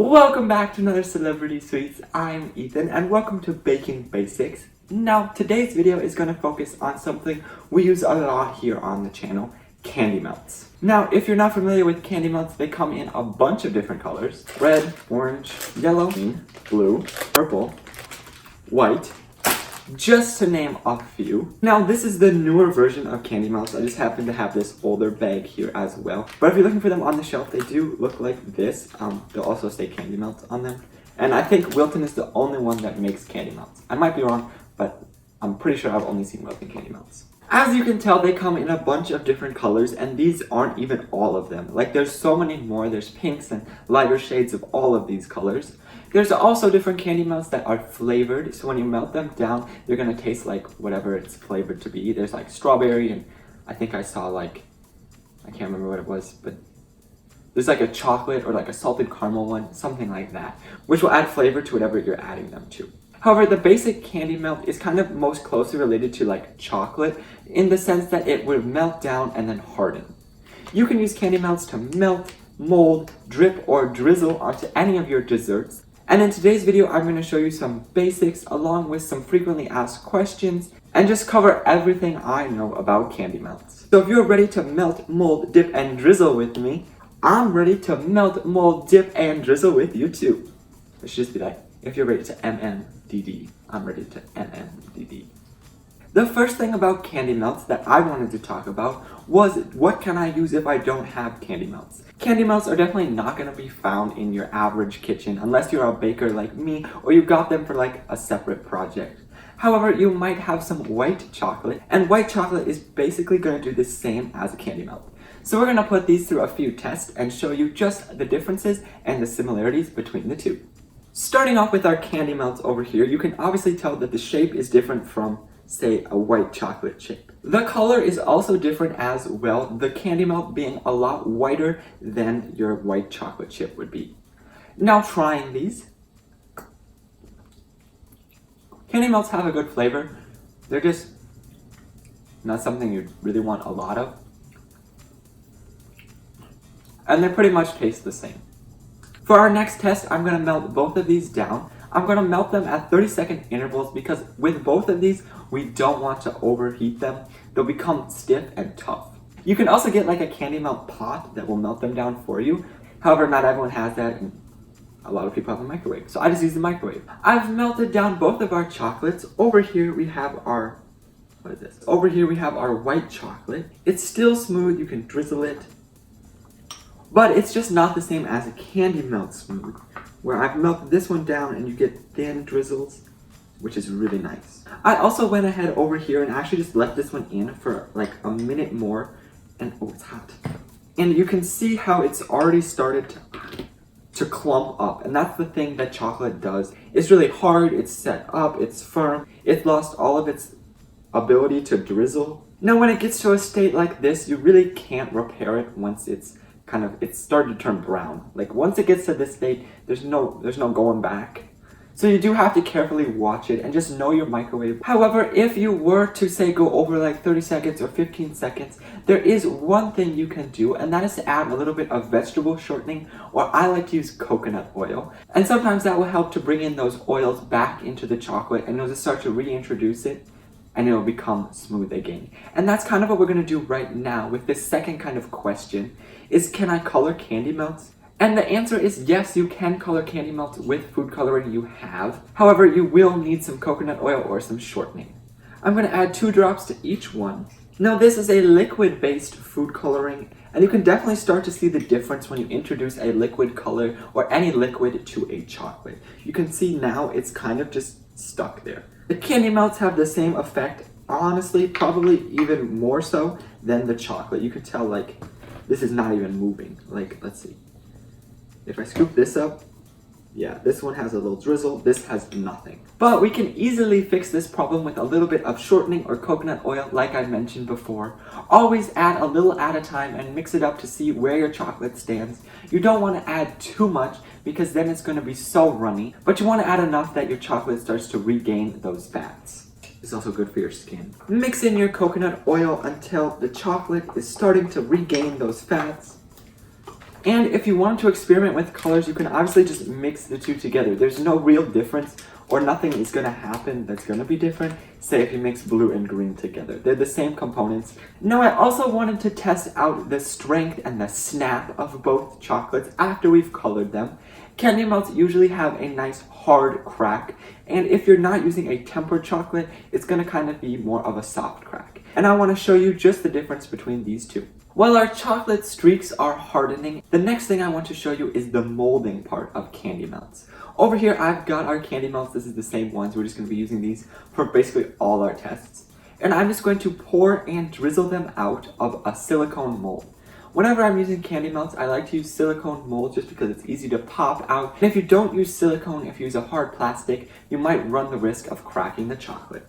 Welcome back to another Celebrity Sweets. I'm Ethan and welcome to Baking Basics. Now today's video is going to focus on something we use a lot here on the channel, candy melts. Now if you're not familiar with candy melts, they come in a bunch of different colors: red, orange, yellow, green, blue, purple, white, just to name a few. Now this is the newer version of candy melts. I just happen to have this older bag here as well. But if you're looking for them on the shelf, they do look like this. They'll also say candy melts on them. And I think Wilton is the only one that makes candy melts. I might be wrong, but I'm pretty sure I've only seen Wilton candy melts. As you can tell, they come in a bunch of different colors, and these aren't even all of them. Like, there's so many more. There's pinks and lighter shades of all of these colors. There's also different candy melts that are flavored, so when you melt them down, they're gonna taste like whatever it's flavored to be. There's like strawberry, and I think I saw like, I can't remember what it was, but there's like a chocolate or like a salted caramel one, something like that, which will add flavor to whatever you're adding them to. However, the basic candy melt is kind of most closely related to like chocolate in the sense that it would melt down and then harden. You can use candy melts to melt, mold, drip, or drizzle onto any of your desserts. And in today's video, I'm going to show you some basics along with some frequently asked questions and just cover everything I know about candy melts. So if you're ready to melt, mold, dip, and drizzle with me, I'm ready to melt, mold, dip, and drizzle with you too. It should just be like, if you're ready to MMDD, I'm ready to MMDD. The first thing about candy melts that I wanted to talk about was what can I use if I don't have candy melts? Candy melts are definitely not going to be found in your average kitchen unless you're a baker like me or you got them for like a separate project. However, you might have some white chocolate, and white chocolate is basically going to do the same as a candy melt. So we're going to put these through a few tests and show you just the differences and the similarities between the two. Starting off with our candy melts over here, you can obviously tell that the shape is different from, say, a white chocolate chip. The color is also different as well, the candy melt being a lot whiter than your white chocolate chip would be. Now trying these. Candy melts have a good flavor. They're just not something you really want a lot of. And they pretty much taste the same. For our next test, I'm going to melt both of these down. I'm going to melt them at 30-second intervals because with both of these, we don't want to overheat them. They'll become stiff and tough. You can also get like a candy melt pot that will melt them down for you. However, not everyone has that, and a lot of people have a microwave, so I just use the microwave. I've melted down both of our chocolates. Over here we have our, what is this? Over here we have our white chocolate. It's still smooth, you can drizzle it. But it's just not the same as a candy melt smooth, where I've melted this one down and you get thin drizzles, which is really nice. I also went ahead over here and actually just left this one in for like a minute more, and oh, it's hot. And you can see how it's already started to clump up, and that's the thing that chocolate does. It's really hard, it's set up, it's firm, it's lost all of its ability to drizzle. Now when it gets to a state like this, you really can't repair it once it's started to turn brown. Like once it gets to this state, there's no going back. So you do have to carefully watch it and just know your microwave. However, if you were to say go over like 30 seconds or 15 seconds, there is one thing you can do, and that is to add a little bit of vegetable shortening, or I like to use coconut oil. And sometimes that will help to bring in those oils back into the chocolate, and you'll just start to reintroduce it, and it'll become smooth again. And that's kind of what we're going to do right now with this second kind of question, is can I color candy melts? And the answer is yes, you can color candy melts with food coloring you have. However, you will need some coconut oil or some shortening. I'm going to add 2 drops to each one. Now this is a liquid-based food coloring, and you can definitely start to see the difference when you introduce a liquid color or any liquid to a chocolate. You can see now it's kind of just stuck there. The candy melts have the same effect, honestly, probably even more so than the chocolate. You can tell like this is not even moving. Like, let's see. If I scoop this up, yeah, this one has a little drizzle, this has nothing. But we can easily fix this problem with a little bit of shortening or coconut oil like I mentioned before. Always add a little at a time and mix it up to see where your chocolate stands. You don't want to add too much because then it's going to be so runny, but you want to add enough that your chocolate starts to regain those fats. It's also good for your skin. Mix in your coconut oil until the chocolate is starting to regain those fats. And if you wanted to experiment with colors, you can obviously just mix the two together. There's no real difference, or nothing is going to happen that's going to be different, say if you mix blue and green together. They're the same components. Now I also wanted to test out the strength and the snap of both chocolates after we've colored them. Candy melts usually have a nice hard crack, and if you're not using a tempered chocolate, it's going to kind of be more of a soft crack. And I want to show you just the difference between these two. While our chocolate streaks are hardening, the next thing I want to show you is the molding part of candy melts. Over here, I've got our candy melts. This is the same ones. We're just going to be using these for basically all our tests. And I'm just going to pour and drizzle them out of a silicone mold. Whenever I'm using candy melts, I like to use silicone molds just because it's easy to pop out. And if you don't use silicone, if you use a hard plastic, you might run the risk of cracking the chocolate.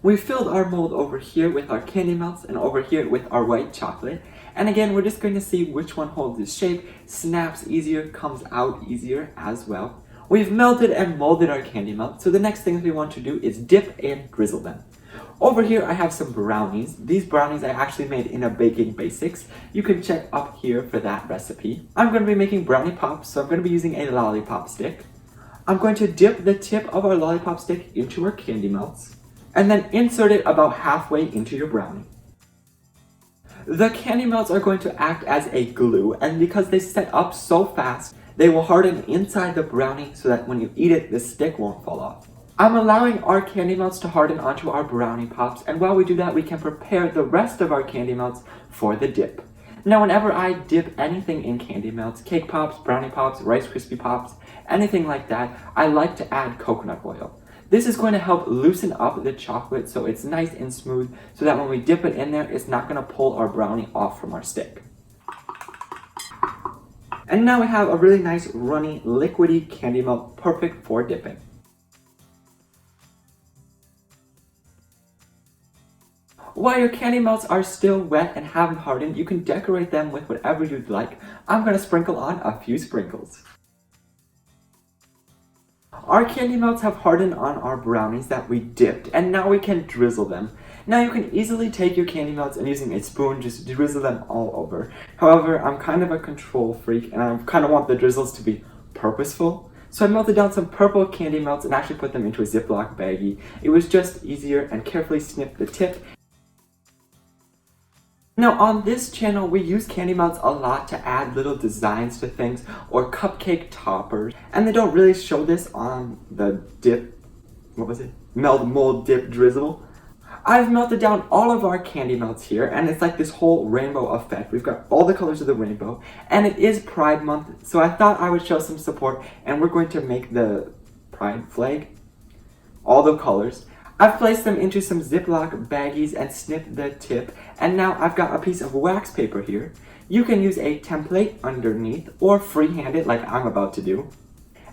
We filled our mold over here with our candy melts and over here with our white chocolate. And again, we're just going to see which one holds its shape, snaps easier, comes out easier as well. We've melted and molded our candy melt, so the next thing we want to do is dip and drizzle them. Over here I have some brownies. These brownies I actually made in a Baking Basics. You can check up here for that recipe. I'm going to be making brownie pops, so I'm going to be using a lollipop stick. I'm going to dip the tip of our lollipop stick into our candy melts, and then insert it about halfway into your brownie. The candy melts are going to act as a glue, and because they set up so fast, they will harden inside the brownie so that when you eat it, the stick won't fall off. I'm allowing our candy melts to harden onto our brownie pops, and while we do that, we can prepare the rest of our candy melts for the dip. Now, whenever I dip anything in candy melts, cake pops, brownie pops, Rice Krispie pops, anything like that, I like to add coconut oil. This is going to help loosen up the chocolate so it's nice and smooth, so that when we dip it in there, it's not going to pull our brownie off from our stick. And now we have a really nice runny, liquidy candy melt, perfect for dipping. While your candy melts are still wet and haven't hardened, you can decorate them with whatever you'd like. I'm going to sprinkle on a few sprinkles. Our candy melts have hardened on our brownies that we dipped, and now we can drizzle them. Now you can easily take your candy melts and using a spoon just drizzle them all over. However, I'm kind of a control freak and I kind of want the drizzles to be purposeful. So I melted down some purple candy melts and actually put them into a Ziploc baggie. It was just easier, and carefully snipped the tip. Now on this channel, we use candy melts a lot to add little designs to things or cupcake toppers, and they don't really show this on the melt, mold, dip, drizzle. I've melted down all of our candy melts here, and it's like this whole rainbow effect. We've got all the colors of the rainbow, and it is Pride Month, so I thought I would show some support, and we're going to make the Pride flag, all the colors. I've placed them into some Ziploc baggies and snipped the tip, and now I've got a piece of wax paper here. You can use a template underneath or freehand it like I'm about to do.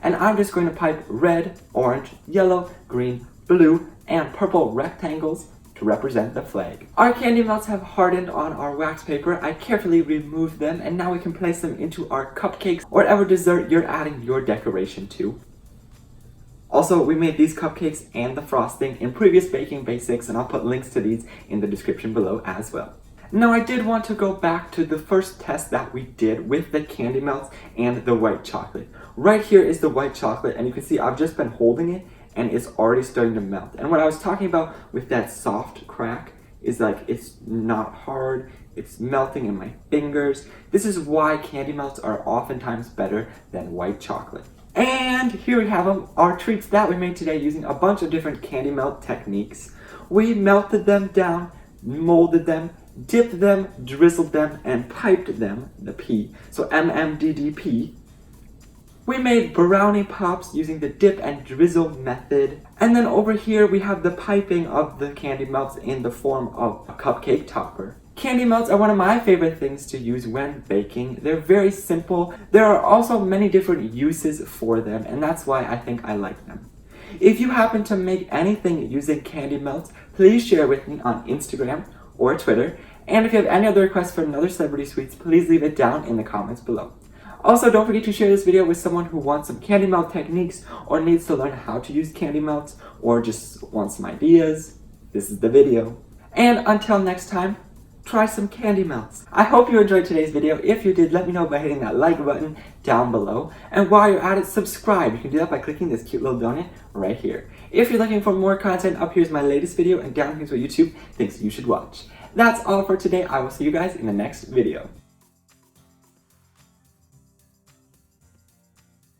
And I'm just going to pipe red, orange, yellow, green, blue, and purple rectangles to represent the flag. Our candy melts have hardened on our wax paper. I carefully removed them, and now we can place them into our cupcakes or whatever dessert you're adding your decoration to. Also, we made these cupcakes and the frosting in previous Baking Basics, and I'll put links to these in the description below as well. Now, I did want to go back to the first test that we did with the candy melts and the white chocolate. Right here is the white chocolate, and you can see I've just been holding it and it's already starting to melt. And what I was talking about with that soft crack is like it's not hard, it's melting in my fingers. This is why candy melts are oftentimes better than white chocolate. And here we have them, our treats that we made today using a bunch of different candy melt techniques. We melted them down, molded them, dipped them, drizzled them, and piped them, the P, so MMDDP. We made brownie pops using the dip and drizzle method. And then over here we have the piping of the candy melts in the form of a cupcake topper. Candy melts are one of my favorite things to use when baking. They're very simple. There are also many different uses for them, and that's why I think I like them. If you happen to make anything using candy melts, please share with me on Instagram or Twitter. And if you have any other requests for another celebrity sweets, please leave it down in the comments below. Also, don't forget to share this video with someone who wants some candy melt techniques or needs to learn how to use candy melts or just wants some ideas. This is the video. And until next time, try some candy melts. I hope you enjoyed today's video. If you did, let me know by hitting that like button down below. And while you're at it, subscribe. You can do that by clicking this cute little donut right here. If you're looking for more content, up here's my latest video, and down here's what YouTube thinks you should watch. That's all for today. I will see you guys in the next video.